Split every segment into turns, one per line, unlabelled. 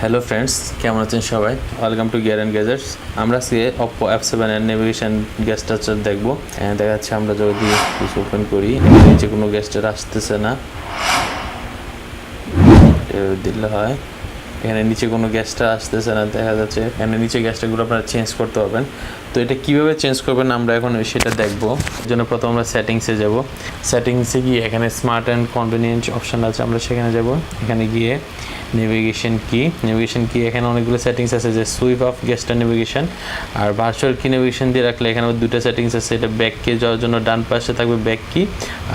Hello friends, কেমন আছেন সবাই? Welcome to gear and gadgets. আমরা আজকে Oppo F7 এর নেভিগেশন গেস্টার দেখবো। দেখা যাচ্ছে আমরা যদি কিছু ওপেন করি, নিচে কোনো গেস্টার আসতেছে না, দিলে হয়। এখানে নিচে কোনো গ্যাসটা আসতেছে না, দেখা যাচ্ছে এখানে নিচে গ্যাসটাগুলো আপনারা চেঞ্জ করতে পারবেন। তো এটা কীভাবে চেঞ্জ করবেন আমরা এখন সেটা দেখবো। এর জন্য প্রথম আমরা সেটিংসে যাব। সেটিংসে গিয়ে এখানে স্মার্ট অ্যান্ড কনভিনিয়েন্ট অপশান আছে, আমরা সেখানে যাব। এখানে গিয়ে নেভিগেশন কি এখানে অনেকগুলো সেটিংস আছে, যে সুইপ অফ গেস্টার নেভিগেশন আর ভার্চুয়াল কি নেভিগেশন দিয়ে রাখলে এখানে দুটো সেটিংস আছে। এটা ব্যাক কি যাওয়ার জন্য ডান পাশে থাকবে ব্যাক কি,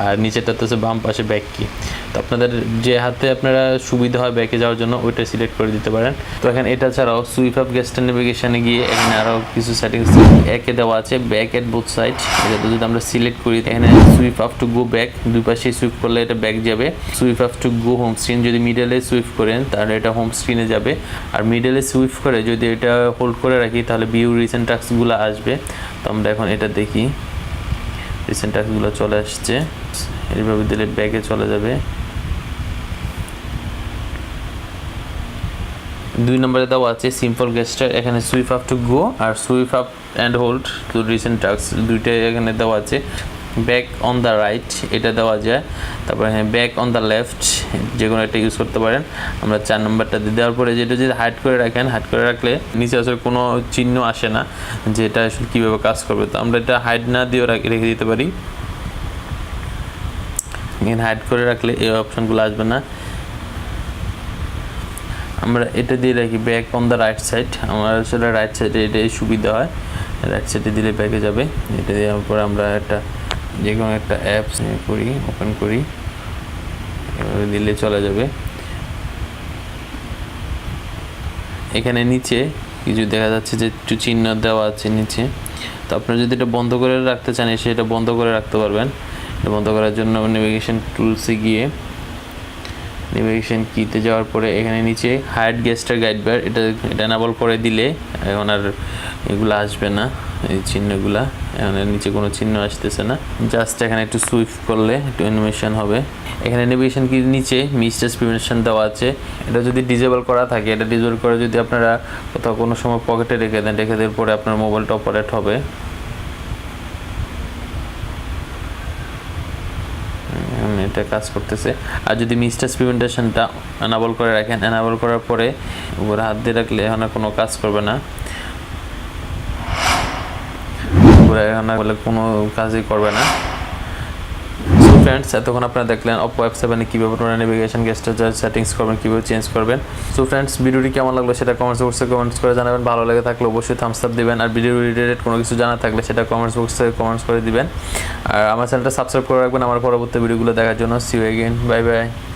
আর নিচেটাতে হচ্ছে বাম পাশে ব্যাক কি। তো আপনাদের যে হাতে আপনারা সুবিধা হয় ব্যাকে যাওয়ার জন্য ওইটা সিলেক্ট করে দিতে পারেন। তো এখানে এটা ছাড়াও সুইপ অফ গেস্টার নেভিগেশনে গিয়ে এখানে আরও কিছু সেটিংস একে দেওয়া আছে, ব্যাক এট বোথ সাইড। এটা যদি আমরা সিলেক্ট করি এখানে sweep of to go back, দুই পাশে সুইপ করলে এটা ব্যাক যাবে। Sweep of to go home screen, যদি মিডলে সুইপ করেন তাহলে এটা হোম স্ক্রিনে যাবে। আর মিডলে সুইপ করে যদি এটা হোল্ড করে রাখি তাহলে ভিউ রিসেন্ট টাস্কগুলো আসবে। তো আমরা এখন এটা দেখি, রিসেন্ট টাস্কগুলো চলে আসছে। এইভাবে দিলে ব্যাকে চলে যাবে। 2 নম্বরে দেওয়া আছে সিম্পল গেস্টার, এখানে সুইপ আপ টু গো আর swipe up and hold to recent task, দুইটাই এখানে দেওয়া আছে। ব্যাক অন দ্য রাইট এটা দেওয়া যায়, তারপরে হ্যাঁ ব্যাক অন দ্য লেফট যে কোনো একটা ইউজ করতে পারেন। আমরা 4 নম্বরটা দিয়ে দেওয়ার পরে যেটা যদি হাইড করে রাখেন, হাইড করে রাখলে নিচে আসলে কোনো চিহ্ন আসে না যে এটা আসলে কীভাবে কাজ করবে। তো আমরা এটা হাইড না দিয়েও রেখে দিতে পারি। এখানে হাইড করে রাখলে এই অপশানগুলো আসবে না। আমরা এটা দিয়ে রাখি back on the right side, আমার আসলে রাইট সাইডে এটাই সুবিধা হয়, রাইট সাইডে দিলে ব্যাকে যাবে। এটা দেওয়ার পর আমরা একটা যে কোনো একটা অ্যাপস করি, ওপেন করি, এভাবে দিলে চলে যাবে। এখানে নিচে কিছু দেখা যাচ্ছে যে একটু চিহ্ন দেওয়া আছে নিচে। তো আপনারা যদি এটা বন্ধ করে রাখতে চান এসে এটা বন্ধ করে রাখতে পারবেন। এটা বন্ধ করার জন্য নেভিগেশন টুলসে গিয়ে নেভিগেশন কিতে যাওয়ার পরে এখানে নিচে হাইড গেস্টার গাইড বার, এটা এনাবল করে দিলে এখন আর এগুলো আসবে না, এই চিহ্নগুলা এখানে নিচে কোনো চিহ্ন আসতেছে না। জাস্ট এখানে একটু সুইপ করলে একটু অ্যানিমেশন হবে। এখানে নেভিগেশন কির নিচে মিসটেস প্রিভেনশন দেওয়া আছে, এটা যদি ডিজেবল করা থাকে, এটা ডিজেবল করে যদি আপনারা কোথাও কোনো সময় পকেটে রেখে দেওয়ার পরে আপনার মোবাইলটা অপারেট হবে। এটা কাজ করতেছে। আর যদি মিসটেস প্রিভেন্টেশনটা এনাবল করে রাখেন, এনাবল করার পরে উপরে হাত দিয়ে রাখলে এখন কোনো কাজ করবে না, এখন বলে কোনো কাজই করবে না। সো ফ্রেন্ডস, এতক্ষণ আপনারা দেখলেন Oppo F7 এ কীভাবে আপনারা নেভিগেশন গেস্টার সেটিংস করবেন, কীভাবে চেঞ্জ করবেন। সো ফ্রেন্ডস, ভিডিওটি কেমন লাগলো সেটা কমেন্টস বক্সে কমেন্টস করে জানাবেন। ভালো লেগে থাকলে অবশ্যই থামস আপ দিবেন, আর ভিডিও রিলেটেড কোনো কিছু জানা থাকলে সেটা কমেন্টস বক্সে কমেন্টস করে দিবেন। আর আমার চ্যানেলটা সাবস্ক্রাইব করে রাখবেন আমার পরবর্তী ভিডিওগুলো দেখার জন্য। See you again, bye by.